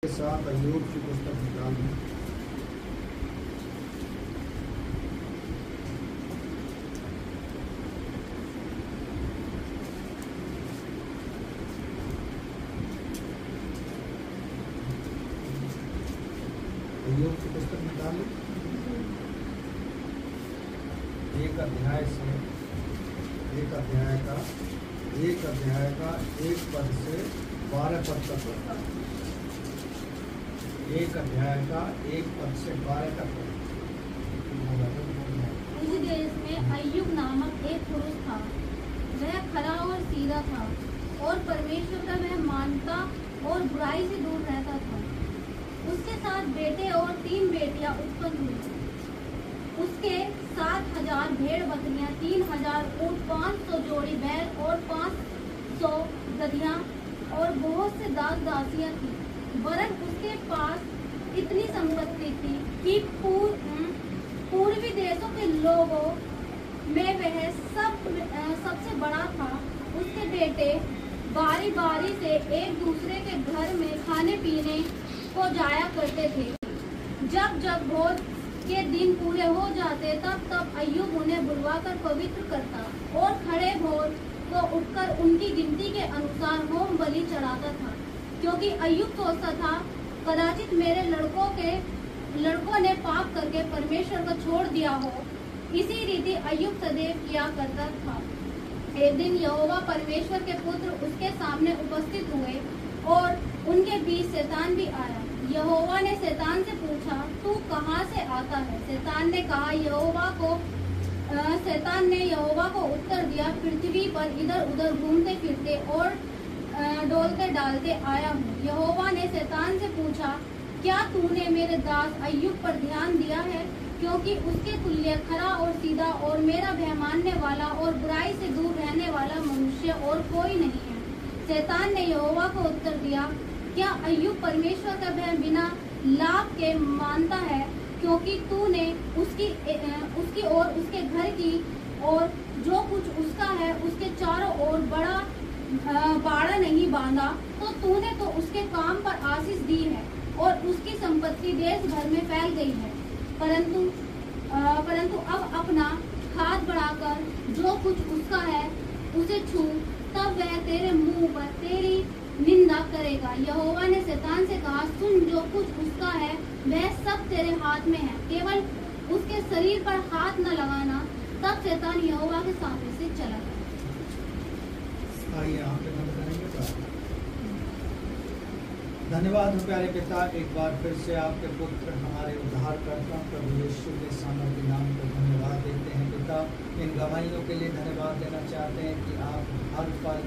के साथ अय्यूब की पुस्तक निकाल दी। अय्यूब की पुस्तक निकाल ली। एक अध्याय का एक पद से 12 पद तक होता है। एक अध्याय का एक पद से 12 तक होता है। उस देश में अय्यूब नामक एक पुरुष था। वह खरा और सीधा था और परमेश्वर का वह मानता और बुराई से दूर रहता था। उसके 7 बेटे और 3 बेटियां उत्पन्न हुई। उसके 7,000 भेड़ बकरियां, 3,000 ऊँट, 500 जोड़ी बैल और 500 गधियां और बहुत से दास दासियां थी। वरन उसके पास इतनी संपत्ति थी कि पूर्वी देशों के लोगों में वह सबसे बड़ा था। उसके बेटे बारी बारी से एक दूसरे के घर में खाने पीने को जाया करते थे। जब जब भोज के दिन पूरे हो जाते तब अय्यूब उन्हें बुलवाकर पवित्र करता और खड़े भोर को उठकर उनकी गिनती के अनुसार होम बलि चढ़ाता था, क्योंकि अय्यूब सोचता था कदाचित मेरे लड़कों ने पाप करके परमेश्वर को छोड़ दिया हो। इसी रीति अय्यूब सदैव किया करता था। एक दिन यहोवा परमेश्वर के पुत्र उसके सामने उपस्थित हुए और उनके बीच शैतान भी आया। यहोवा ने शैतान से पूछा, तू कहाँ से आता है? शैतान ने यहोवा को उत्तर दिया, पृथ्वी पर इधर उधर घूमते फिरते और डोलते डालते आया हूँ। यहोवा ने शैतान से पूछा, क्या तूने मेरे दास अय्यूब पर ध्यान दिया है? क्योंकि उसके तुल्य खरा और सीधा और मेरा भय मानने वाला और बुराई से दूर रहने वाला मनुष्य और कोई नहीं है। शैतान ने यहोवा को उत्तर दिया, क्या अय्यूब परमेश्वर का भय बिना लाभ के मानता है? क्योंकि तूने उसकी और उसके घर की और जो कुछ उसका है उसके चारों ओर बाड़ा नहीं बांधा, तो तूने तो उसके काम पर आशीष दी है और उसकी संपत्ति देश भर में फैल गई है। परंतु अब अपना हाथ बढ़ाकर जो कुछ उसका है उसे छू, तब वह तेरे मुंह पर तेरी निंदा करेगा। यहोवा ने शैतान से कहा, सुन, जो कुछ उसका है वह सब तेरे हाथ में है, केवल उसके शरीर पर हाथ न लगाना। तब शैतान यहोवा के सामने से चला गया। धन्यवाद हो प्यारे पिता, एक बार फिर से आपके पुत्र हमारे उद्धारकर्ता प्रभु यीशु के सामर्थ्य नाम को धन्यवाद देते हैं। पिता, इन गवाहियों के लिए धन्यवाद देना चाहते हैं कि आप हर पल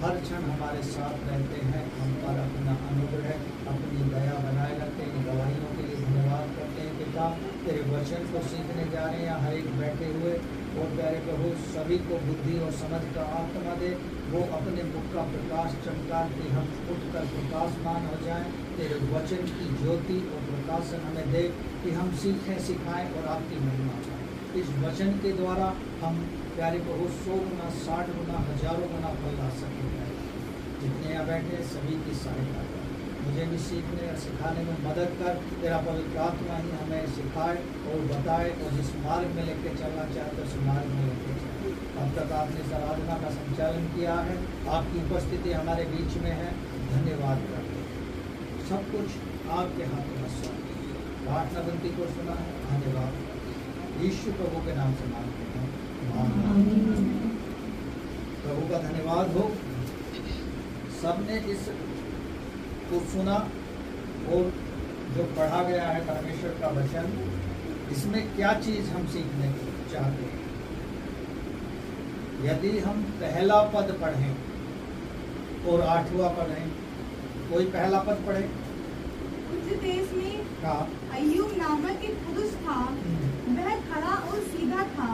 हर क्षण हमारे साथ रहते हैं, हम पर अपना अनुग्रह अपनी दया बनाए रखते हैं। इन गवाहियों के लिए धन्यवाद करते हैं पिता। तेरे वचन को सीखने जा रहे हैं, हर एक बैठे हुए और प्यारे प्रभु सभी को बुद्धि और समझ का आत्मा दे। वो अपने मुख का प्रकाश चमका कि हम उठकर प्रकाशमान हो जाएं। तेरे वचन की ज्योति और प्रकाशन हमें दे कि हम सीखें, सिखाएं और आपकी महिमा पाएं। इस वचन के द्वारा हम प्यारे प्रभु 100 गुना, 60 गुना, हजारों गुना फल ला सकें। जितने यहाँ बैठे सभी की सहायता कर, मुझे भी सीखने और सिखाने में मदद कर। तेरा पवित्र आत्मा ही हमें सिखाए और बताए और जिस मार्ग में लेके चलना चाहते उस मार्ग में लेके चले। अब तक आपने इस आराधना का संचालन किया है, आपकी उपस्थिति हमारे बीच में है, धन्यवाद करते हैं। सब कुछ आपके हाथों में सौंप प्रार्थना बंदी को सुना है, धन्यवाद यीशु प्रभु के नाम से मांगते हैं, आमीन। प्रभु का धन्यवाद हो। सबने इस को सुना और जो पढ़ा गया है परमेश्वर का वचन, इसमें क्या चीज हम सीखने को चाहते हैं? यदि हम पहला पद पढ़ें और 8वां पढ़ें, कोई पहला पद पढ़े। उस देश में अय्यूब नामक एक पुरुष था। वह खरा और सीधा था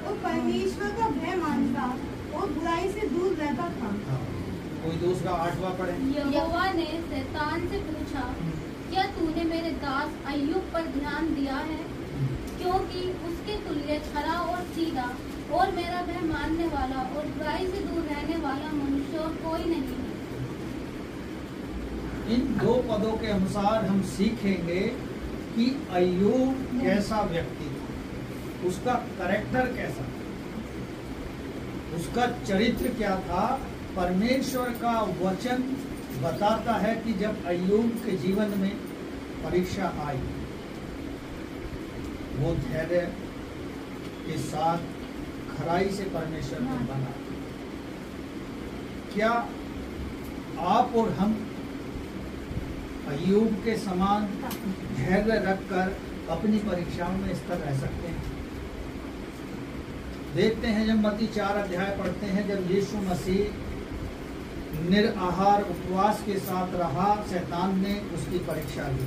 और परमेश्वर का भय मानता और बुराई से दूर रहता था। कोई दूसरा 8वां पढ़े। यहोवा ने शैतान से पूछा, क्या तूने मेरे दास अय्यूब पर ध्यान दिया है? क्योंकि उसके तुल्य खरा और सीधा और मेरा भय मानने वाला और बुराई से दूर रहने वाला मनुष्य कोई नहीं है। इन दो पदों के अनुसार हम सीखेंगे कि अय्यूब कैसा व्यक्ति था, उसका कैरेक्टर कैसा था, उसका चरित्र क्या था। परमेश्वर का वचन बताता है कि जब अय्यूब के जीवन में परीक्षा आई, वो धैर्य के साथ खराई से परमेश्वर को बना। क्या आप और हम अय्यूब के समान धैर्य रखकर अपनी परीक्षाओं में स्थिर रह सकते हैं? देखते हैं जब मत्ती 4 अध्याय पढ़ते हैं, जब यीशु मसीह निराहार उपवास के साथ रहा, शैतान ने उसकी परीक्षा ली।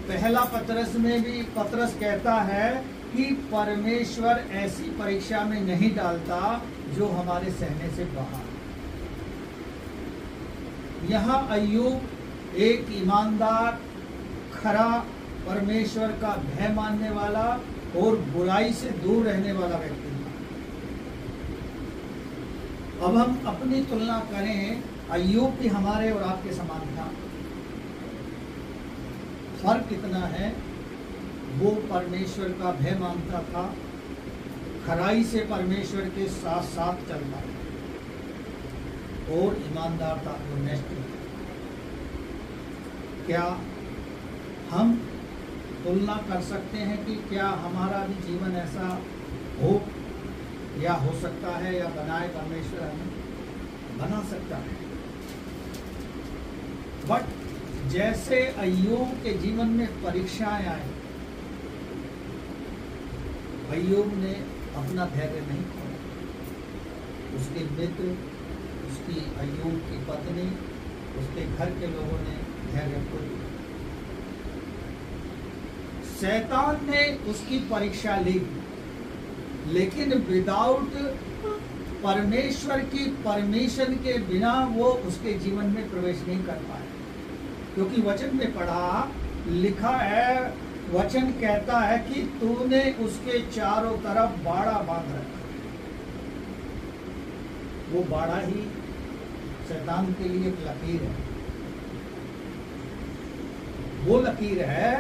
पहला पतरस में भी पतरस कहता है कि परमेश्वर ऐसी परीक्षा में नहीं डालता जो हमारे सहने से बाहर। यहाँ अय्यूब एक ईमानदार, खरा, परमेश्वर का भय मानने वाला और बुराई से दूर रहने वाला व्यक्ति था। अब हम अपनी तुलना करें, अय्यूब भी हमारे और आपके समान था। फर्क इतना है, वो परमेश्वर का भय मानता था, खराई से परमेश्वर के साथ साथ चलता था और ईमानदार था, ऑनेस्ट था। क्या हम तुलना कर सकते हैं कि क्या हमारा भी जीवन ऐसा हो या हो सकता है या बनाए परमेश्वर? हमें बना सकता है। बट जैसे अय्यूब के जीवन में परीक्षाएं आई, अय्यूब ने अपना धैर्य नहीं खोया। उसके मित्र, उसकी अय्यूब की पत्नी, उसके घर के लोगों ने धैर्य खो दिया। शैतान ने उसकी परीक्षा ली, लेकिन विदाउट परमेश्वर की परमिशन के बिना वो उसके जीवन में प्रवेश नहीं कर पाया। क्योंकि वचन में पढ़ा लिखा है, वचन कहता है कि तूने उसके चारों तरफ बाड़ा बांध रखा। वो बाड़ा ही शैतान के लिए एक लकीर है। वो लकीर है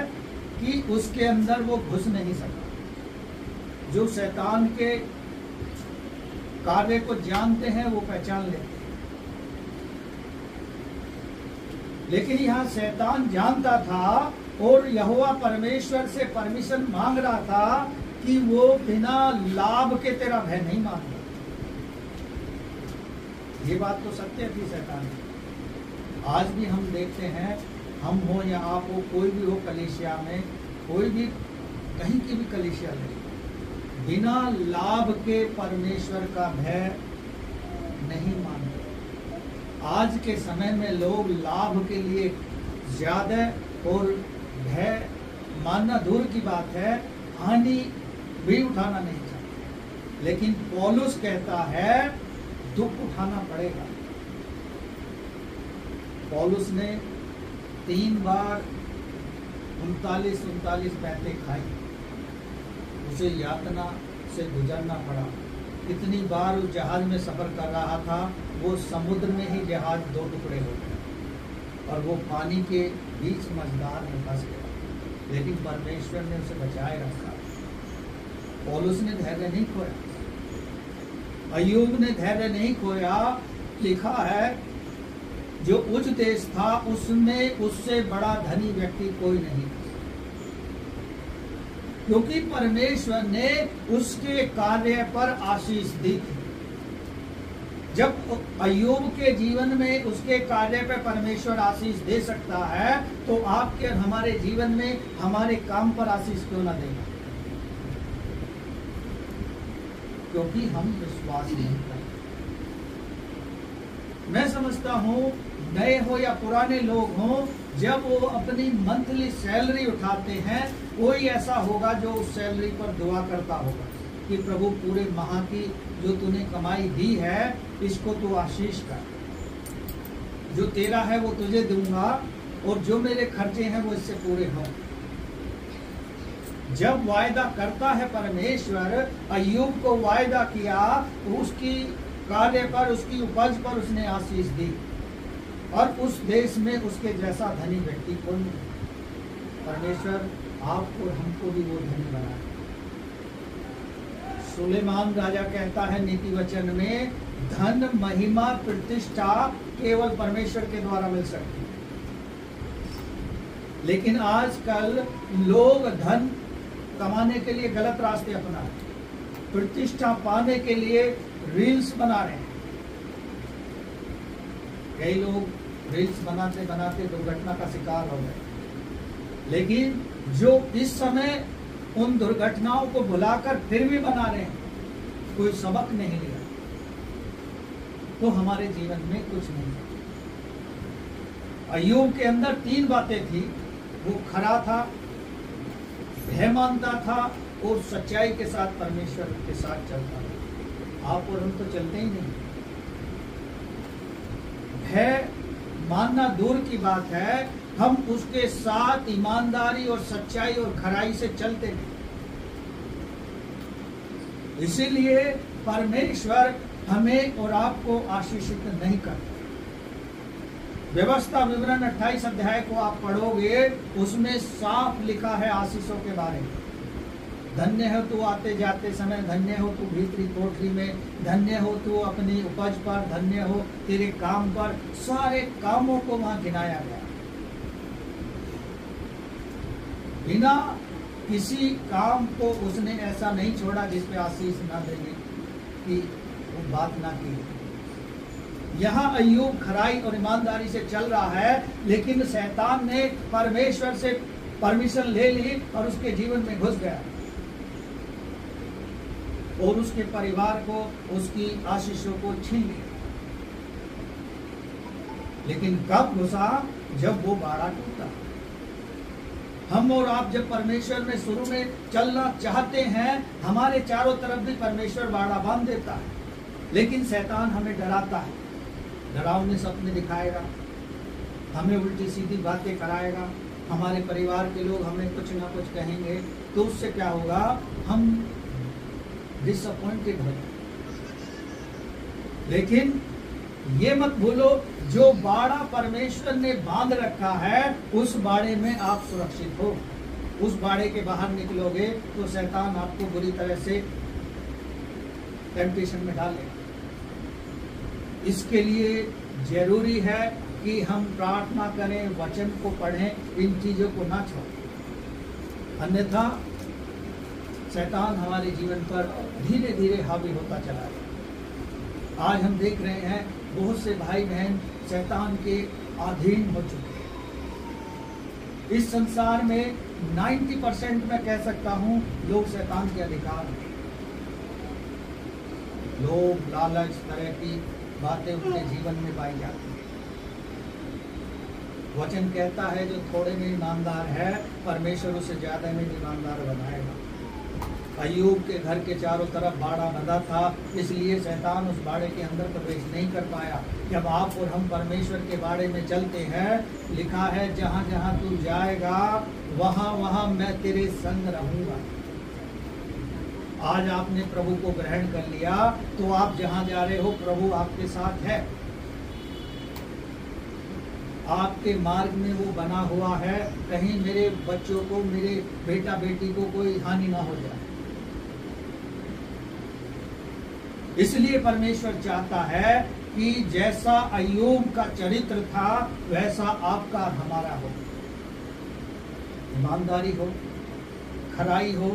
कि उसके अंदर वो घुस नहीं सका। जो शैतान के कार्य को जानते हैं वो पहचान लेते हैं। लेकिन यहाँ शैतान जानता था और यहोवा परमेश्वर से परमिशन मांग रहा था कि वो बिना लाभ के तेरा भय नहीं मानता। ये बात तो सत्य थी शैतान की। आज भी हम देखते हैं, हम हो या आप हो, कोई भी हो कलीसिया में, कोई भी कहीं की भी कलीसिया ले, बिना लाभ के परमेश्वर का भय नहीं मानते। आज के समय में लोग लाभ के लिए ज्यादा और भय मानना दूर की बात है, हानि भी उठाना नहीं चाहते। लेकिन पौलुस कहता है दुख उठाना पड़ेगा। पौलुस ने 3 बार 39 बैठे खाई, उसे यातना से गुजरना पड़ा। कितनी बार उस जहाज में सफर कर रहा था, वो समुद्र में ही जहाज 2 टुकड़े हो गए और वो पानी के बीच मझधार में फंस गया। लेकिन परमेश्वर ने उसे बचाए रखा। पौलुस ने धैर्य नहीं खोया, अय्यूब ने धैर्य नहीं खोया। लिखा है जो उच्च देश था उसमें उससे बड़ा धनी व्यक्ति कोई नहीं, क्योंकि परमेश्वर ने उसके कार्य पर आशीष दी थी। जब अय्यूब के जीवन में उसके कार्य पर परमेश्वर आशीष दे सकता है, तो आपके और हमारे जीवन में हमारे काम पर आशीष क्यों ना देगा? क्योंकि हम विश्वास नहीं करते। मैं समझता हूँ नए हो या पुराने लोग हों, जब वो अपनी मंथली सैलरी उठाते हैं, कोई ऐसा होगा जो उस सैलरी पर दुआ करता होगा कि प्रभु पूरे माह की जो तूने कमाई दी है इसको तू आशीष कर, जो तेरा है वो तुझे दूंगा और जो मेरे खर्चे हैं वो इससे पूरे हों। जब वायदा करता है परमेश्वर, अय्यूब को वायदा किया, उसकी कार्य पर, उसकी उपज पर उसने आशीष दी। और उस देश में उसके जैसा धनी व्यक्ति कौन नहीं। परमेश्वर आपको और हमको भी वो धनी बनाए। सुलेमान राजा कहता है नीति वचन में, धन महिमा प्रतिष्ठा केवल परमेश्वर के द्वारा मिल सकती है। लेकिन आजकल लोग धन कमाने के लिए गलत रास्ते अपना रहे हैं, प्रतिष्ठा पाने के लिए रील्स बना रहे हैं। कई लोग रील्स बनाते बनाते दुर्घटना का शिकार हो गए, लेकिन जो इस समय उन दुर्घटनाओं को भुलाकर फिर भी बना रहे हैं, कोई सबक नहीं लिया, तो हमारे जीवन में कुछ नहीं है। अय्यूब के अंदर 3 बातें थी। वो खरा था, भय मानता था और सच्चाई के साथ परमेश्वर के साथ चलता था। आप और हम तो चलते ही नहीं। भय मानना दूर की बात है, हम उसके साथ ईमानदारी और सच्चाई और खराई से चलते नहीं। इसीलिए परमेश्वर हमें और आपको आशीषित नहीं करता। व्यवस्था विवरण 28 अध्याय को आप पढ़ोगे, उसमें साफ लिखा है आशीषों के बारे में। धन्य हो तू आते जाते समय, धन्य हो तू भीतरी कोठरी में, धन्य हो तू अपनी उपज पर, धन्य हो तेरे काम पर। सारे कामों को वहां गिनाया गया। बिना किसी काम को उसने ऐसा नहीं छोड़ा जिसपे आशीष ना देने की वो बात ना की। यहाँ अय्यूब खराई और ईमानदारी से चल रहा है, लेकिन शैतान ने परमेश्वर से परमिशन ले ली और उसके जीवन में घुस गया और उसके परिवार को, उसकी आशीषों को छीन लिया। लेकिन कब घुसा? जब वो बाड़ा टूटा। हम और आप जब परमेश्वर में शुरू में चलना चाहते हैं, हमारे चारों तरफ भी परमेश्वर बाड़ा बांध देता है, लेकिन शैतान हमें डराता है, डरावने सपने दिखाएगा, हमें उल्टी सीधी बातें कराएगा, हमारे परिवार के लोग हमें कुछ ना कुछ कहेंगे, तो उससे क्या होगा? हम डिसअपॉइंटेड हो। लेकिन ये मत भूलो, जो बाड़ा परमेश्वर ने बांध रखा है, उस बाड़े में आप सुरक्षित हो। उस बाड़े के बाहर निकलोगे तो शैतान आपको बुरी तरह से टेम्पटेशन में डालेगा। इसके लिए जरूरी है कि हम प्रार्थना करें, वचन को पढ़ें, इन चीजों को ना छोड़ें। अन्यथा शैतान हमारे जीवन पर धीरे धीरे हावी होता चला जाए। आज हम देख रहे हैं बहुत से भाई बहन शैतान के अधीन हो चुके हैं। इस संसार में 90% मैं कह सकता हूं लोग शैतान के अधिकार हैं। लोभ, लालच, तरह की बातें उनके जीवन में पाई जाती हैं। वचन कहता है जो थोड़े में ईमानदार है, परमेश्वर उसे ज्यादा में ईमानदार बनाएगा। अय्यूब के घर के चारों तरफ बाड़ा बंधा था, इसलिए शैतान उस बाड़े के अंदर प्रवेश नहीं कर पाया। जब आप और हम परमेश्वर के बाड़े में चलते हैं, लिखा है जहां जहां तू जाएगा वहां वहां मैं तेरे संग रहूंगा। आज आपने प्रभु को ग्रहण कर लिया, तो आप जहां जा रहे हो प्रभु आपके साथ है। आपके मार्ग में वो बना हुआ है, कहीं मेरे बच्चों को, मेरे बेटा बेटी को कोई हानि ना हो जाए। इसलिए परमेश्वर चाहता है कि जैसा अय्यूब का चरित्र था वैसा आपका और हमारा हो। ईमानदारी हो, खराई हो,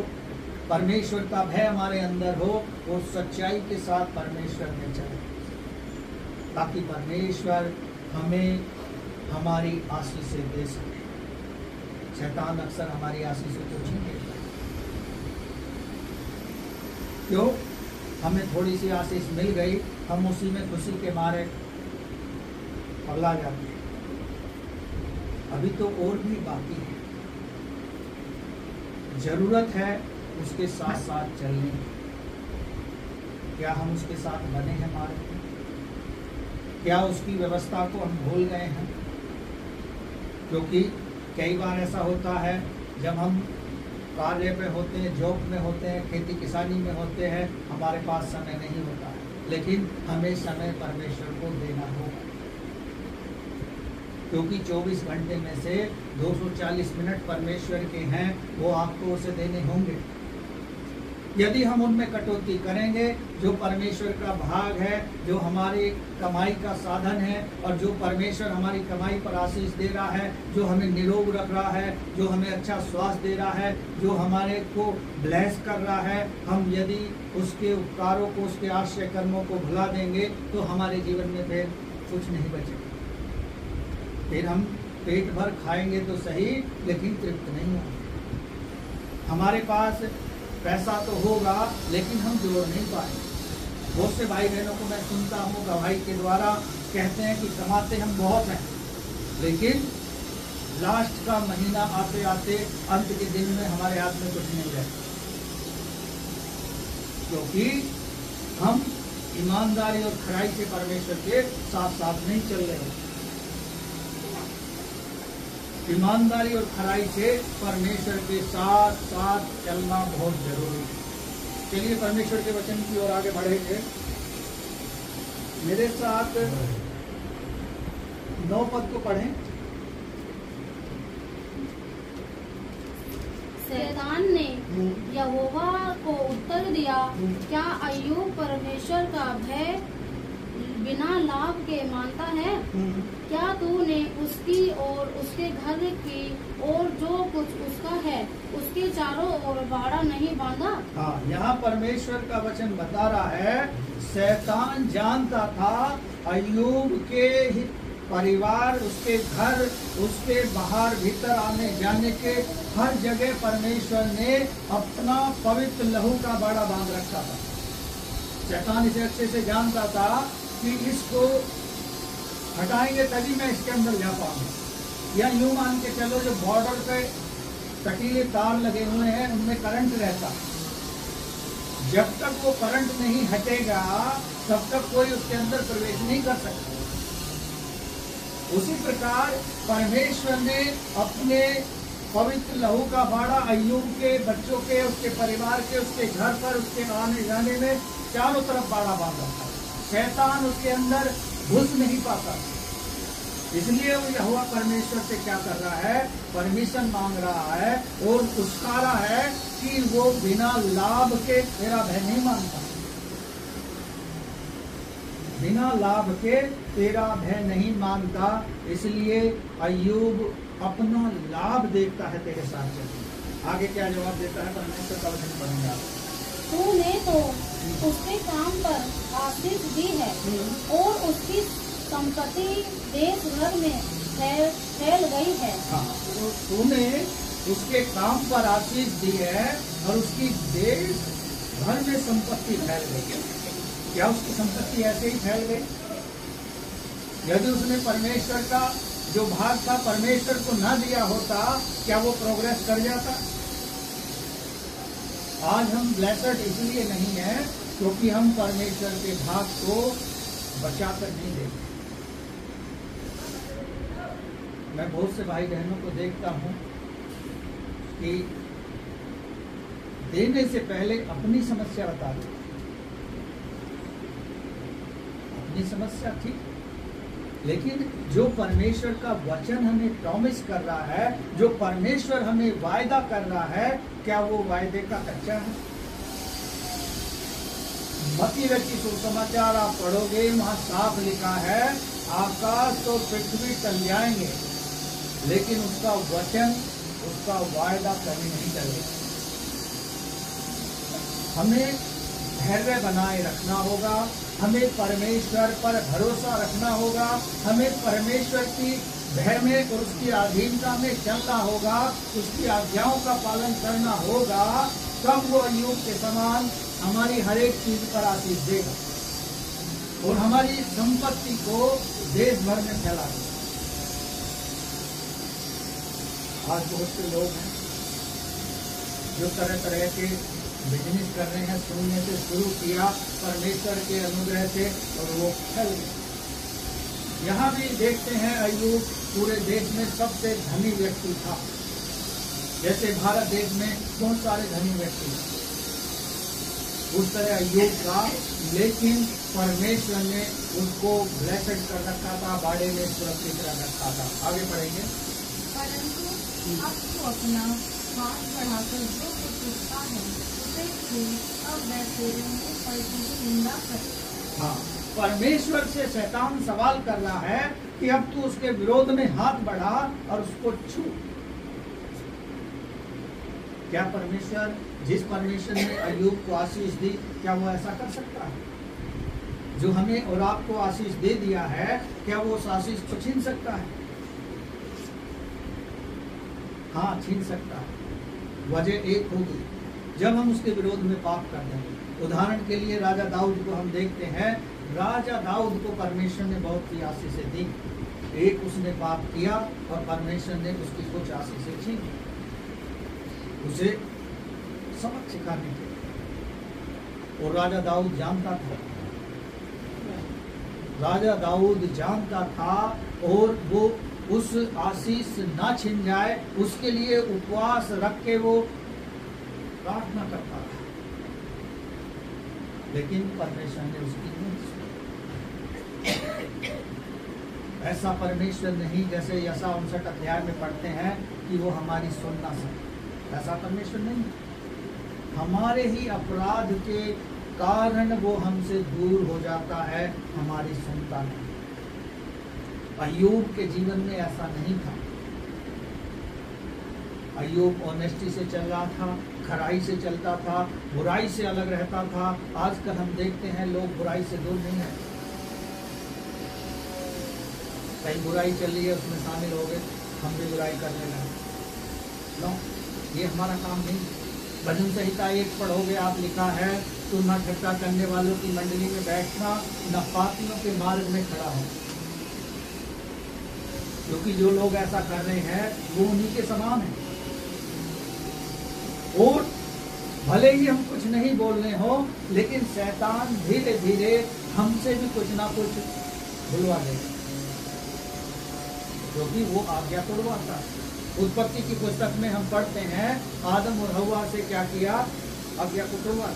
परमेश्वर का भय हमारे अंदर हो और सच्चाई के साथ परमेश्वर में चले, ताकि परमेश्वर हमें हमारी आशीषें दे सके। शैतान अक्सर हमारी आशीषों को छीन लेता है। क्यों? हमें थोड़ी सी आशीष मिल गई, हम उसी में खुशी के मारे पगला जाते हैं। अभी तो और भी बाकी है। जरूरत है उसके साथ साथ चलने। क्या हम उसके साथ बने हैं मार्ग में? क्या उसकी व्यवस्था को हम भूल गए हैं? क्योंकि कई बार ऐसा होता है जब हम कार्य पे होते हैं, जॉब में होते हैं, खेती किसानी में होते हैं, हमारे पास समय नहीं होता है, लेकिन हमें समय परमेश्वर को देना होगा। क्योंकि 24 घंटे में से 240 मिनट परमेश्वर के हैं, वो आपको उसे देने होंगे। यदि हम उनमें कटौती करेंगे, जो परमेश्वर का भाग है, जो हमारी कमाई का साधन है, और जो परमेश्वर हमारी कमाई पर आशीष दे रहा है, जो हमें निरोग रख रहा है, जो हमें अच्छा स्वास्थ्य दे रहा है, जो हमारे को ब्लेस कर रहा है, हम यदि उसके उपकारों को, उसके आश्रय कर्मों को भुला देंगे तो हमारे जीवन में फिर कुछ नहीं बचेगा। फिर हम पेट भर खाएंगे तो सही, लेकिन तृप्त नहीं होंगे। हमारे पास पैसा तो होगा, लेकिन हम जोड़ नहीं पाएंगे। बहुत से भाई बहनों को मैं सुनता हूँ गवाही के द्वारा, कहते हैं कि कमाते हम बहुत हैं, लेकिन लास्ट का महीना आते आते अंत के दिन में हमारे हाथ में कुछ नहीं रहता, क्योंकि हम ईमानदारी और खराई से परमेश्वर के साथ साथ नहीं चल रहे हैं। ईमानदारी और खराई से परमेश्वर के साथ साथ चलना बहुत जरूरी है। चलिए परमेश्वर के वचन की ओर आगे बढ़ेंगे। मेरे साथ 9 पद को पढ़ें। शैतान ने यहोवा को उत्तर दिया, क्या अय्यूब परमेश्वर का भय बिना लाभ के मानता है? क्या तूने उसकी और उसके घर की और जो कुछ उसका है उसके चारों ओर बाड़ा नहीं बांधा? हाँ, यहाँ परमेश्वर का वचन बता रहा है, शैतान जानता था अय्यूब के परिवार, उसके घर, उसके बाहर भीतर आने जाने के हर जगह परमेश्वर ने अपना पवित्र लहू का बाड़ा बांध रखा था। शैतान इसे अच्छे से जानता था कि इसको हटाएंगे तभी मैं इसके अंदर जा पाऊंगा। या यूं मान के चलो, जो बॉर्डर पे कटीले तार लगे हुए हैं उनमें करंट रहता, जब तक वो करंट नहीं हटेगा तब तक कोई उसके अंदर प्रवेश नहीं कर सकता। उसी प्रकार परमेश्वर ने अपने पवित्र लहू का बाड़ा अय्यूब के बच्चों के, उसके परिवार के, उसके घर पर, उसके आने जाने में चारों तरफ बाड़ा बांधा था। शैतान उसके अंदर घुस नहीं पाता, इसलिए वो यहोवा परमेश्वर से क्या कर रहा है, परमिशन मांग रहा है और उसका रहा है कि वो बिना लाभ के तेरा भय नहीं मानता, बिना लाभ के तेरा भय नहीं मानता। इसलिए अय्यूब अपना लाभ देखता है तेरे साथ चलते। आगे क्या जवाब देता है परमेश्वर का वचन पढ़ेंगे आप। तूने तो उसके काम पर आशीष दी है और उसकी संपत्ति देश भर में फैल गई है। हाँ, तो तूने उसके काम पर आशीष दी है और उसकी देश भर में संपत्ति फैल गई है। क्या उसकी संपत्ति ऐसे ही फैल गई? यदि उसने परमेश्वर का जो भाग था परमेश्वर को न दिया होता, क्या वो प्रोग्रेस कर जाता? आज हम ब्लेसड इसलिए नहीं है क्योंकि हम परमेश्वर के भाग को बचाकर नहीं देते। मैं बहुत से भाई बहनों को देखता हूं कि देने से पहले अपनी समस्या बता दो, अपनी समस्या ठीक, लेकिन जो परमेश्वर का वचन हमें प्रॉमिस कर रहा है, जो परमेश्वर हमें वायदा कर रहा है, क्या वो वायदे का कच्चा है? मत्ती रचित सुसमाचार आप पढ़ोगे, वहां साफ लिखा है आकाश और पृथ्वी टल जाएंगे लेकिन उसका वचन, उसका वायदा कभी नहीं टलेगा। हमें धैर्य बनाए रखना होगा, हमें परमेश्वर पर भरोसा रखना होगा, हमें परमेश्वर की भय में और उसकी अधीनता में चलना होगा, उसकी आज्ञाओं का पालन करना होगा, तब वो अय्यूब के समान हमारी हर एक चीज पर आशीष देगा और हमारी संपत्ति को देश भर में फैला देगा। आज बहुत से लोग हैं जो तरह तरह के बिजनेस कर रहे हैं, शून्य से शुरू किया परमेश्वर के अनुग्रह से और वो फैल गया। यहाँ भी देखते हैं अय्यूब पूरे देश में सबसे धनी व्यक्ति था। जैसे भारत देश में बहुत सारे धनी व्यक्ति हैं, उस तरह अय्यूब का, लेकिन परमेश्वर ने उसको ब्लेसड कर रखा था, बाड़े में सुरक्षित कर रखा था। आगे बढ़ेंगे। परंतु अब तो अपना हाथ बढ़ाकर जो कुछ उठता है उसे छू, अब वह तेरे मुंह पर की निंदा करे। हाँ, परमेश्वर से शैतान सवाल कर रहा है कि अब तू उसके विरोध में हाथ बढ़ा और उसको छू। क्या परमेश्वर, जिस परमेश्वर ने अय्यूब को आशीष दी, क्या वो ऐसा कर सकता है? जो हमें और आपको आशीष दे दिया है, क्या वो उस आशीष को छीन सकता है? हाँ, छीन सकता है। वजह एक होगी, जब हम उसके विरोध में पाप कर देंगे। उदाहरण के लिए राजा दाऊद को हम देखते हैं। राजा दाऊद को परमेश्वर ने बहुत सी आशीषें दी। एक, उसने पाप किया और परमेश्वर ने उसकी कुछ आशीषें छीन, उसे सबक सिखाने के लिए। और राजा दाऊद जानता था, राजा दाऊद जानता था, और वो उस आशीष ना छिन जाए उसके लिए उपवास रख के वो प्रार्थना करता था। लेकिन परमेश्वर ने उसकी नहीं सुनी। ऐसा परमेश्वर नहीं जैसे यशा 59 अध्याय में पढ़ते हैं कि वो हमारी सुनना सके। ऐसा परमेश्वर नहीं। हमारे ही अपराध के कारण वो हमसे दूर हो जाता है, हमारी सुनता नहीं। अय्यूब के जीवन में ऐसा नहीं था। अय्यूब ऑनेस्टी से चल रहा था, खराई से चलता था, बुराई से अलग रहता था। आजकल हम देखते हैं लोग बुराई से दूर नहीं है। कहीं बुराई चल रही है, उसमें शामिल हो गए, हम भी बुराई करने लगे। नो, ये हमारा काम नहीं। भजन संहिता 1 पढ़ोगे आप, लिखा है, तू न ठट्टा करने वालों की मंडली में बैठना, न पापियों के मार्ग में खड़ा हो। क्योंकि जो लोग ऐसा कर रहे हैं वो उन्हीं के समान है। और भले ही हम कुछ नहीं बोल रहे हो, लेकिन शैतान धीरे धीरे हमसे भी कुछ ना कुछ बुलवा देगा, क्योंकि वो आज्ञा तोड़वाता है। उत्पत्ति की पुस्तक में हम पढ़ते हैं, आदम और हव्वा से क्या किया? आज्ञा को तोड़वा।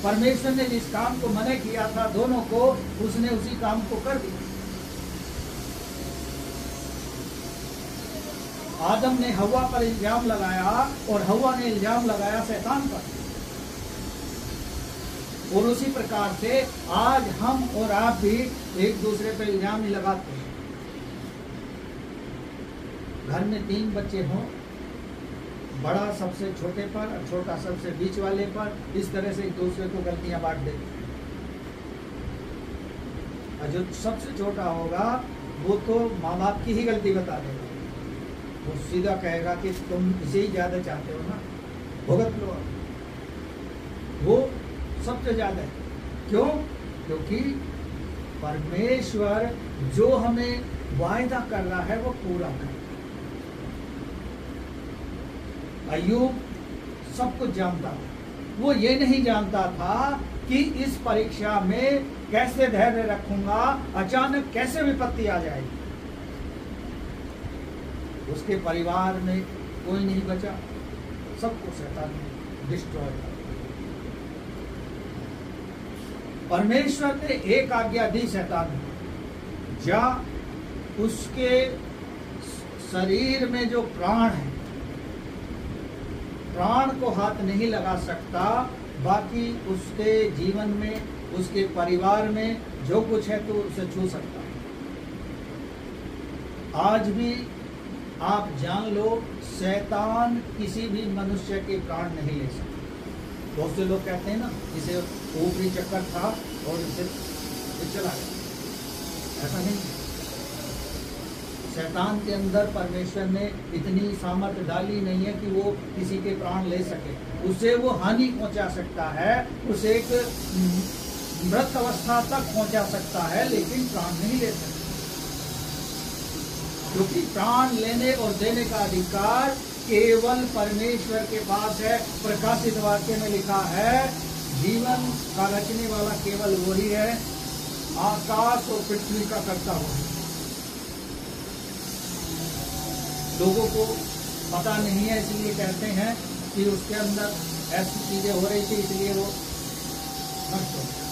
परमेश्वर ने जिस काम को मना किया था दोनों को, उसने उसी काम को कर दिया। आदम ने हव्वा पर इल्जाम लगाया और हव्वा ने इल्जाम लगाया शैतान पर। और उसी प्रकार से आज हम और आप भी एक दूसरे पर इल्जाम ही लगाते हैं। घर में 3 बच्चे हों, बड़ा सबसे छोटे पर और छोटा सबसे बीच वाले पर, इस तरह से एक दूसरे को गलतियां बांट देते हैं। और जो सबसे छोटा होगा वो तो माँ बाप की ही गलती बता देगा। वो सीधा कहेगा कि तुम इसे ही ज्यादा चाहते हो ना, भुगत लो। वो सबसे ज्यादा है। क्यों? क्योंकि परमेश्वर जो हमें वायदा कर रहा है वो पूरा कर। अय्यूब सब कुछ जानता था। वो ये नहीं जानता था कि इस परीक्षा में कैसे धैर्य रखूंगा, अचानक कैसे विपत्ति आ जाएगी। उसके परिवार में कोई नहीं बचा, सबको शैतान ने डिस्ट्रॉय कर दिया। परमेश्वर ने एक आज्ञा दी शैतान को, जा उसके शरीर में जो प्राण है, प्राण को हाथ नहीं लगा सकता, बाकी उसके जीवन में, उसके परिवार में जो कुछ है तो उसे छू सकता है। आज भी आप जान लो, शैतान किसी भी मनुष्य के प्राण नहीं ले सकता। बहुत से लोग कहते हैं ना, इसे ऊपरी चक्कर था और इसे चला गया। ऐसा नहीं। शैतान के अंदर परमेश्वर ने इतनी सामर्थ्य डाली नहीं है कि वो किसी के प्राण ले सके। उसे वो हानि पहुंचा सकता है, उसे एक मृत अवस्था तक पहुंचा सकता है, लेकिन प्राण नहीं ले सकता। क्योंकि प्राण लेने और देने का अधिकार केवल परमेश्वर के पास है। प्रकाशित वाक्य में लिखा है, जीवन का रचने वाला केवल वही है, आकाश और पृथ्वी का करता हुआ। लोगों को पता नहीं है, इसलिए कहते हैं कि उसके अंदर ऐसी चीजें हो रही थी, इसलिए वो नष्ट हो जाए।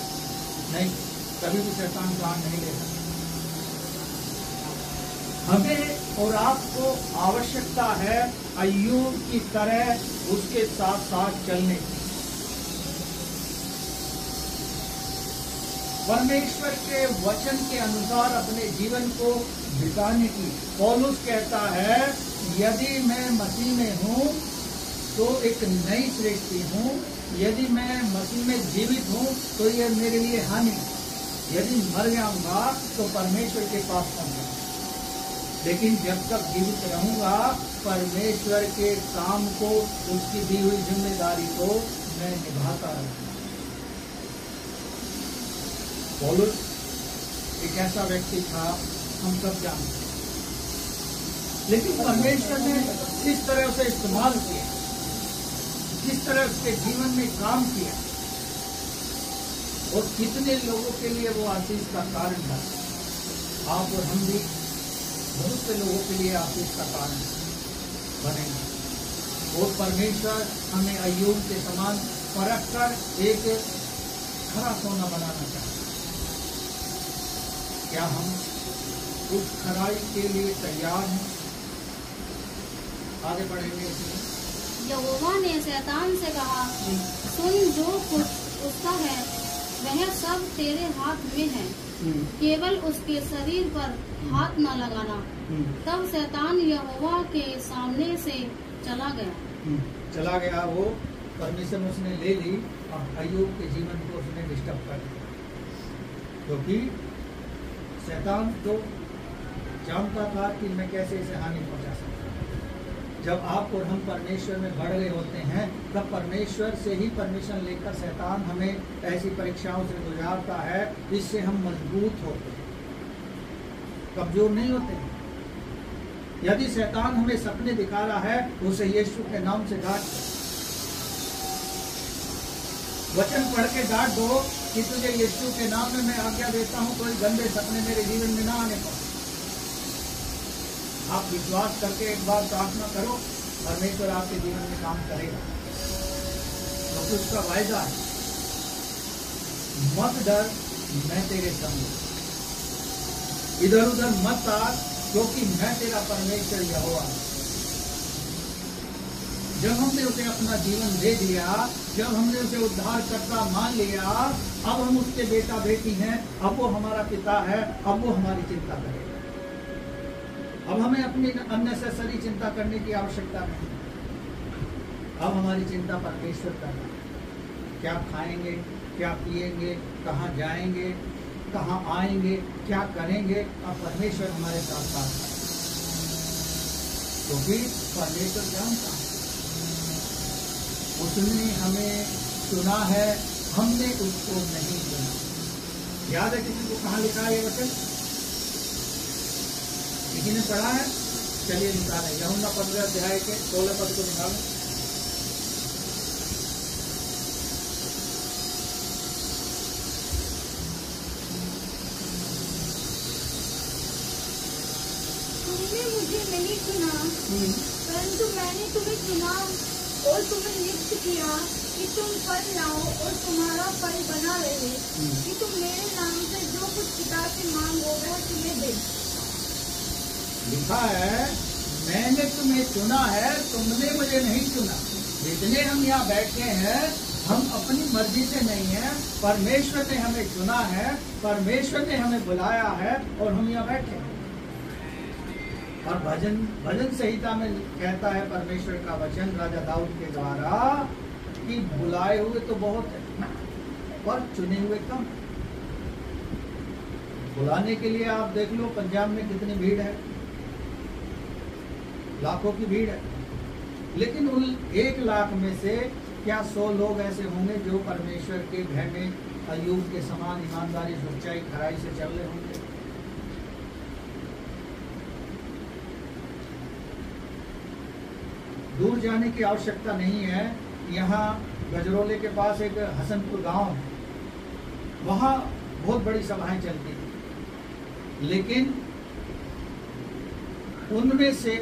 नहीं, कभी भी शैतान प्राण नहीं ले सकता। हमें और आपको आवश्यकता है अय्यूब की तरह उसके साथ साथ चलने की, परमेश्वर के वचन के अनुसार अपने जीवन को बिताने की। पौलुस कहता है यदि मैं मसीह में हूँ तो एक नई सृष्टि हूँ, यदि मैं मसीह में जीवित हूँ तो यह मेरे लिए हानि, यदि मर जाऊंगा तो परमेश्वर के पास पहुंचूंगा। लेकिन जब तक जीवित रहूंगा परमेश्वर के काम को, उसकी दी हुई जिम्मेदारी को मैं निभाता रहूंगा। पौलुस एक ऐसा व्यक्ति था, हम सब जानते हैं, लेकिन परमेश्वर ने किस तरह उसे इस्तेमाल किया, किस तरह उसके जीवन में काम किया और कितने लोगों के लिए वो आशीष का कारण था। आप और हम भी बहुत से लोगों के लिए आशीष का कारण बनेंगे। और परमेश्वर हमें अय्यूब के समान परख कर एक खरा सोना बनाना चाहता है। क्या हम उस खराई के लिए तैयार हैं? आगे बढ़ेंगे इसमें। यहोवा ने शैतान से कहा, सुन, जो कुछ उसका है वह सब तेरे हाथ में है, केवल उसके शरीर पर हाथ न लगाना। तब शैतान यहोवा के सामने से चला गया। वो परमिशन उसने ले ली और अय्यूब के जीवन को उसने डिस्टर्ब कर दिया, क्योंकि शैतान तो जानता था कि मैं कैसे इसे हानि पहुंचा सकता। जब आप और हम परमेश्वर में बढ़ रहे होते हैं तब परमेश्वर से ही परमिशन लेकर शैतान हमें ऐसी परीक्षाओं से गुजारता है, इससे हम मजबूत होते हैं, कमजोर नहीं होते हैं। यदि शैतान हमें सपने दिखा रहा है उसे यीशु के नाम से डांट, वचन पढ़ के डांट दो कि तुझे यीशु के नाम में मैं आज्ञा देता हूँ कोई गंदे सपने मेरे जीवन में ना आने पाए। आप विश्वास करके एक बार प्रार्थना करो, परमेश्वर आपके जीवन में काम करेगा, क्योंकि उसका वायदा है, मत डर मैं तेरे संग, इधर उधर मत आ क्योंकि मैं तेरा परमेश्वर यहोवा हूं। जब हमने उसे अपना जीवन दे दिया, जब हमने उसे उद्धारकर्ता मान लिया, अब हम उसके बेटा बेटी हैं, अब वो हमारा पिता है, अब वो हमारी चिंता करेगा। अब हमें अपनी अननेसेसरी चिंता करने की आवश्यकता नहीं। अब हमारी चिंता परमेश्वर कर रहा है। क्या खाएंगे, क्या पिएंगे, कहाँ जाएंगे, कहाँ आएंगे, क्या करेंगे, अब परमेश्वर हमारे साथ साथ है, क्योंकि परमेश्वर जानता है। उसने हमें चुना है, हमने उसको नहीं चुना। याद है किसी को कहाँ लिखा है ये वचन? किसी ने पढ़ा है? चलिए निकालें, यूहन्ना 15 अध्याय के 16 पद को निकालें। तुमने मुझे नहीं चुना, परंतु मैंने तुम्हें चुना और तुम्हें नियुक्त किया कि तुम फल लाओ और तुम्हारा फल बना रहे, कि तुम मेरे नाम से जो कुछ पिता से मांगो वह तुम्हें दे। लिखा है मैंने तुम्हें चुना है, तुमने मुझे नहीं चुना। जितने हम यहाँ बैठे हैं हम अपनी मर्जी से नहीं है, परमेश्वर ने हमें चुना है, परमेश्वर ने हमें बुलाया है और हम यहाँ बैठे हैं। और भजन संहिता में कहता है परमेश्वर का वचन राजा दाऊद के द्वारा कि बुलाए हुए तो बहुत है पर चुने हुए कम। बुलाने के लिए आप देख लो पंजाब में कितनी भीड़ है, लाखों की भीड़ है, लेकिन उन 1 लाख में से क्या 100 लोग ऐसे होंगे जो परमेश्वर के भय में अय्यूब के समान ईमानदारी, सच्चाई, खराई से चल रहे होंगे? दूर जाने की आवश्यकता नहीं है। यहाँ गजरोले के पास एक हसनपुर गांव है, वहाँ बहुत बड़ी सभाएं चलती थी, लेकिन उनमें से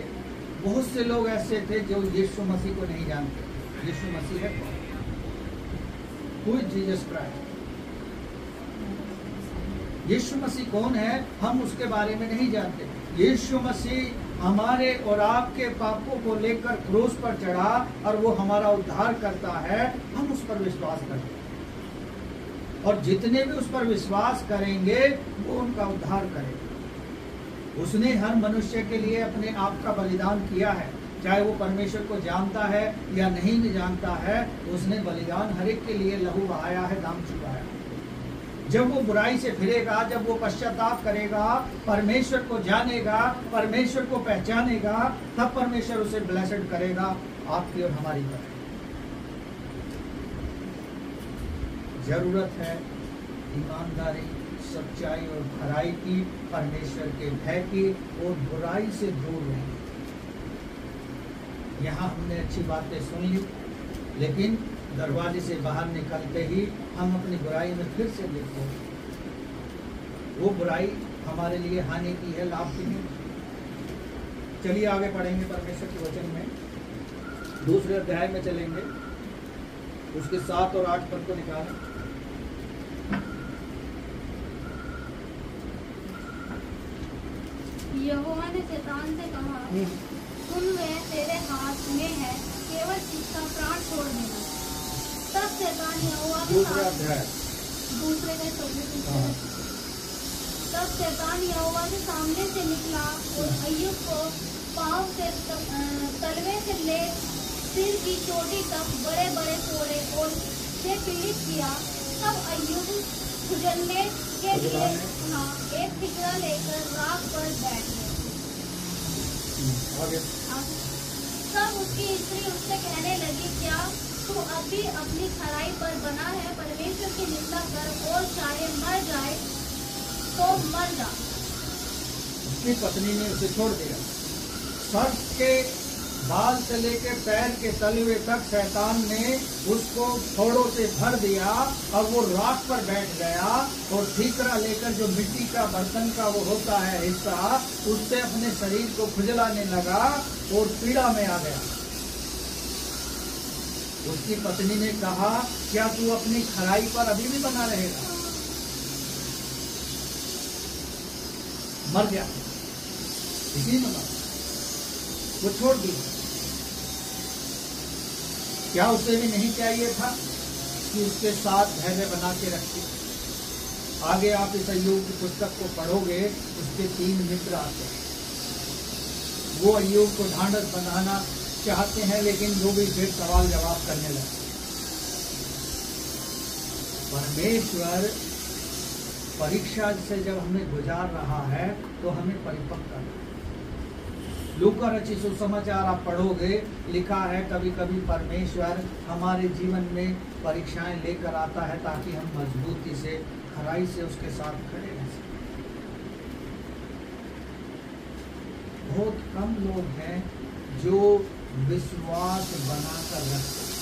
बहुत से लोग ऐसे थे जो यीशु मसीह को नहीं जानते। यीशु मसीह है कौन? Who is Jesus Christ? Yeshu Masih कौन है हम उसके बारे में नहीं जानते। यीशु मसीह हमारे और आपके पापों को लेकर क्रूस पर चढ़ा और वो हमारा उद्धार करता है, हम उस पर विश्वास करते हैं और जितने भी उस पर विश्वास करेंगे वो उनका उद्धार करेंगे। उसने हर मनुष्य के लिए अपने आप का बलिदान किया है, चाहे वो परमेश्वर को जानता है या नहीं भी जानता है, उसने बलिदान हर एक के लिए लहू बहाया है, दाम चुकाया। जब वो बुराई से फिरेगा, जब वो पश्चाताप करेगा, परमेश्वर को जानेगा, परमेश्वर को पहचानेगा, तब परमेश्वर उसे ब्लेस्ड करेगा आपकी और हमारी तरह। जरूरत है ईमानदारी, सच्चाई और खराई की, परमेश्वर के भय की और बुराई से दूर रहने। यहाँ हमने अच्छी बातें सुन ली, लेकिन दरवाजे से बाहर निकलते ही हम अपनी बुराई में फिर से देखो, वो बुराई हमारे लिए हानि की है, लाभ की नहीं। चलिए आगे पढ़ेंगे परमेश्वर के वचन में, दूसरे अध्याय में चलेंगे, उसके 7 और 8 पद को निकालें। यहोवा ने शैतान से कहा, सुन, वह तेरे हाथ में है, केवल इसका प्राण छोड़ देना। तब शैतान यहोवा के तब शैतान यहोवा के सामने से निकला और अय्यूब को पाँव से तलवे से ले सिर की चोटी तक बड़े बड़े फोड़े और से पीड़ित किया। तब अय्यूब खुजलने के लिए एक ठिकरा लेकर राख पर बैठ गया। तब उसकी स्त्री उससे कहने लगी, क्या तू अभी अपनी खराई पर बना है? परमेश्वर की निंदा कर और चाहे मर जाए तो मर जा। उसकी पत्नी ने उसे छोड़ दिया। सर के बाल से लेकर पैर के तलवे तक शैतान ने उसको फोड़ों से भर दिया और वो राख पर बैठ गया और ठीकरा लेकर, जो मिट्टी का बर्तन का वो होता है हिस्सा, उससे अपने शरीर को खुजलाने लगा और पीड़ा में आ गया। उसकी पत्नी ने कहा, क्या तू अपनी खराई पर अभी भी बना रहेगा? मर गया, इसी में वो छोड़ दी। क्या उसे भी नहीं चाहिए था कि उसके साथ धैर्य बना के रखे? आगे आप इस अय्यूब की पुस्तक को पढ़ोगे, उसके 3 मित्र आते हैं। वो अय्यूब को ढांढस बनाना चाहते हैं, लेकिन वो भी फिर सवाल जवाब करने लगे। परमेश्वर परीक्षा से जब हमें गुजार रहा है तो हमें परिपक्व करना। लूका रचित सुसमाचार आप पढ़ोगे, लिखा है कभी कभी परमेश्वर हमारे जीवन में परीक्षाएं लेकर आता है ताकि हम मजबूती से, खराई से उसके साथ खड़े रह सकें। बहुत कम लोग हैं जो विश्वास बनाकर रखते हैं।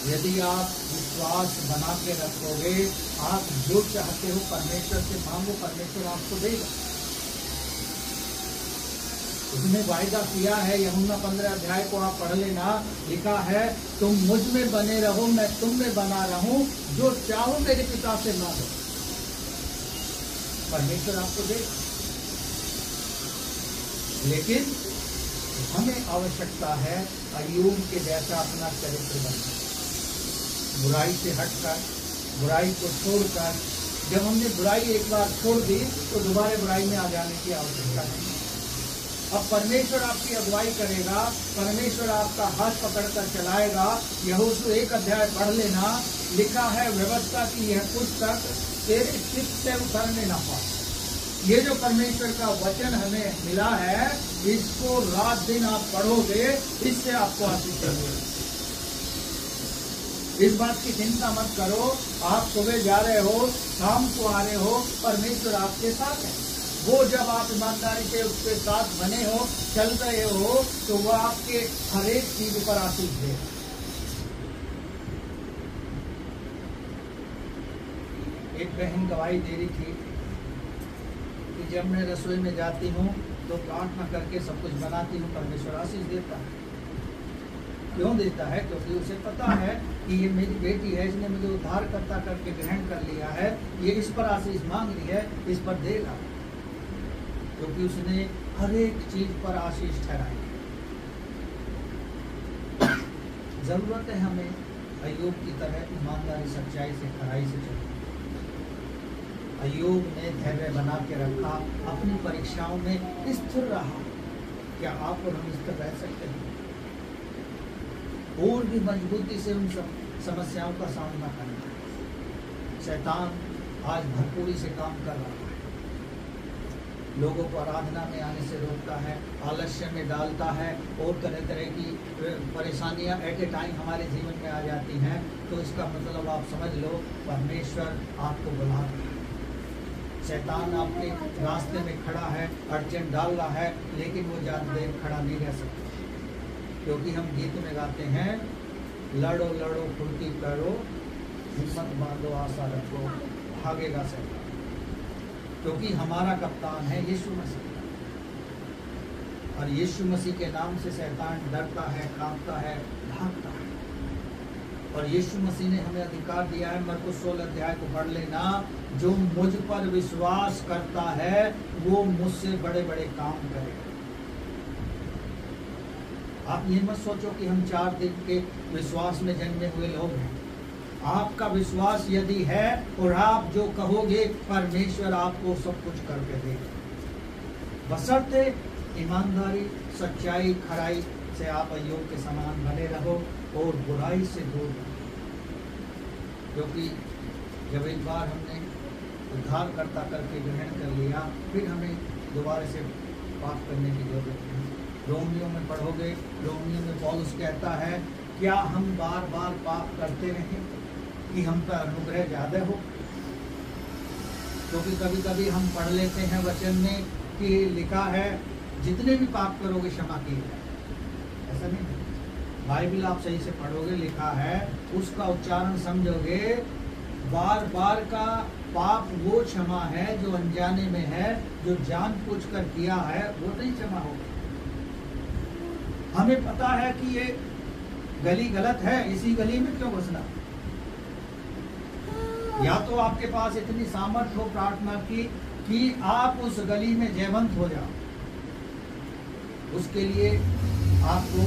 यदि आप विश्वास बना के रखोगे, आप जो चाहते हो परमेश्वर से मांगो, परमेश्वर आपको देगा। उसने वायदा किया है, यूहन्ना 15 अध्याय को आप पढ़ लेना, लिखा है, तुम मुझ में बने रहो, मैं तुम में बना रहूं, जो चाहो मेरे पिता से मांगो, परमेश्वर आपको देगा। लेकिन हमें आवश्यकता है अय्यूब के जैसा अपना चरित्र बनना, बुराई से हटकर, बुराई को छोड़कर। जब हमने बुराई एक बार छोड़ दी तो दोबारा बुराई में आ जाने की आवश्यकता नहीं। अब परमेश्वर आपकी अगुवाई करेगा, परमेश्वर आपका हाथ पकड़कर चलाएगा। यहोशू 1 अध्याय पढ़ लेना, लिखा है, व्यवस्था की यह पुस्तक तेरे चित्त से उतरने न पाए। ये जो परमेश्वर का वचन हमें मिला है, इसको रात दिन आप पढ़ोगे, इससे आपको आशीष मिलेगी। इस बात की चिंता मत करो, आप सुबह जा रहे हो, शाम को आ रहे हो, परमेश्वर आपके साथ है। वो जब आप ईमानदारी से उसके साथ बने हो, चल रहे हो, तो वह आपके हर एक चीज पर आशीष देगा। एक बहन गवाही दे रही थी कि जब मैं रसोई में जाती हूँ तो प्रार्थना करके सब कुछ बनाती हूँ, परमेश्वर आशीष देता है। क्यों देता है? क्योंकि उसे पता है कि ये मेरी बेटी है, इसने मुझे उद्धारकर्ता करके ग्रहण कर लिया है, ये इस पर आशीष मांग रही है, इस पर देगा, क्योंकि उसने हर एक चीज पर आशीष ठहराई। जरूरत है हमें अय्यूब की तरह ईमानदारी, सच्चाई से, खराई से चलना। अय्यूब ने धैर्य बना के रखा, अपनी परीक्षाओं में स्थिर रहा। क्या आप और हम स्थिर रह सकते हैं? और भी मजबूती से उन सब समस्याओं का सामना करना है। शैतान आज भरपूरी से काम कर रहा है, लोगों को आराधना में आने से रोकता है, आलस्य में डालता है, और तरह तरह की परेशानियां एट ए टाइम हमारे जीवन में आ जाती हैं। तो इसका मतलब आप समझ लो, परमेश्वर आपको बुला रहा है। शैतान आपके रास्ते में खड़ा है, अड़चन डाल रहा है, लेकिन वो ज़्यादा देर खड़ा नहीं रह सकता, क्योंकि हम गीत में गाते हैं, लड़ो लड़ो फुर्ती करो, हिम्मत बांधो आशा रखो, भागेगा शैतान। क्योंकि हमारा कप्तान है यीशु मसीह, और यीशु मसीह के नाम से शैतान डरता है, कांपता है, भागता है। और यीशु मसीह ने हमें अधिकार दिया है, मरकुस 16 अध्याय को पढ़ लेना, जो मुझ पर विश्वास करता है वो मुझसे बड़े बड़े काम करेगा। आप ये मत सोचो कि हम 4 दिन के विश्वास में जन्मे हुए लोग हैं। आपका विश्वास यदि है और आप जो कहोगे, परमेश्वर आपको सब कुछ करके देगा, बशर्ते ईमानदारी, सच्चाई, खराई से आप अय्यूब के समान बने रहो और बुराई से दूर रहो। क्योंकि जब एक बार हमने उद्धारकर्ता करके ग्रहण कर लिया, फिर हमें दोबारा से पाप करने की जरूरत नहीं। रोमियो में पढ़ोगे, रोमियो में पौलुस कहता है, क्या हम बार बार पाप करते रहें कि हम पर अनुग्रह ज़्यादा हो? क्योंकि कभी कभी हम पढ़ लेते हैं वचन में कि लिखा है, जितने भी पाप करोगे क्षमा किए जाए। ऐसा नहीं है। बाइबल आप सही से पढ़ोगे, लिखा है, उसका उच्चारण समझोगे, बार बार का पाप वो क्षमा है जो अनजाने में है, जो जानबूझकर किया है वो नहीं क्षमा होगा। हमें पता है कि ये गली गलत है, इसी गली में क्यों घुसना? या तो आपके पास इतनी सामर्थ्य हो प्रार्थना की कि आप उस गली में जयवंत हो जाओ। उसके लिए आपको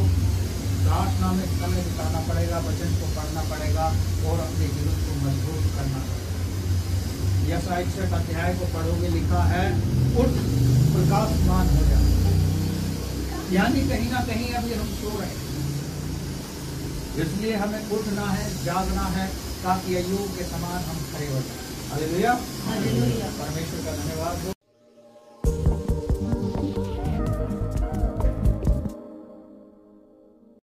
प्रार्थना में समय बिताना पड़ेगा, वचन को पढ़ना पड़ेगा और अपने जीवन को मजबूत करना पड़ेगा। यशायाह 61 अध्याय को पढ़ोगे, लिखा है, उठ प्रकाशमान हो जा। यानी कहीं ना कहीं अभी हम सो रहे हैं, इसलिए हमें उठना है, जागना है, ताकि अय्यूब के समान हम खड़े हो जाए। Hallelujah, hallelujah. परमेश्वर का धन्यवाद हो।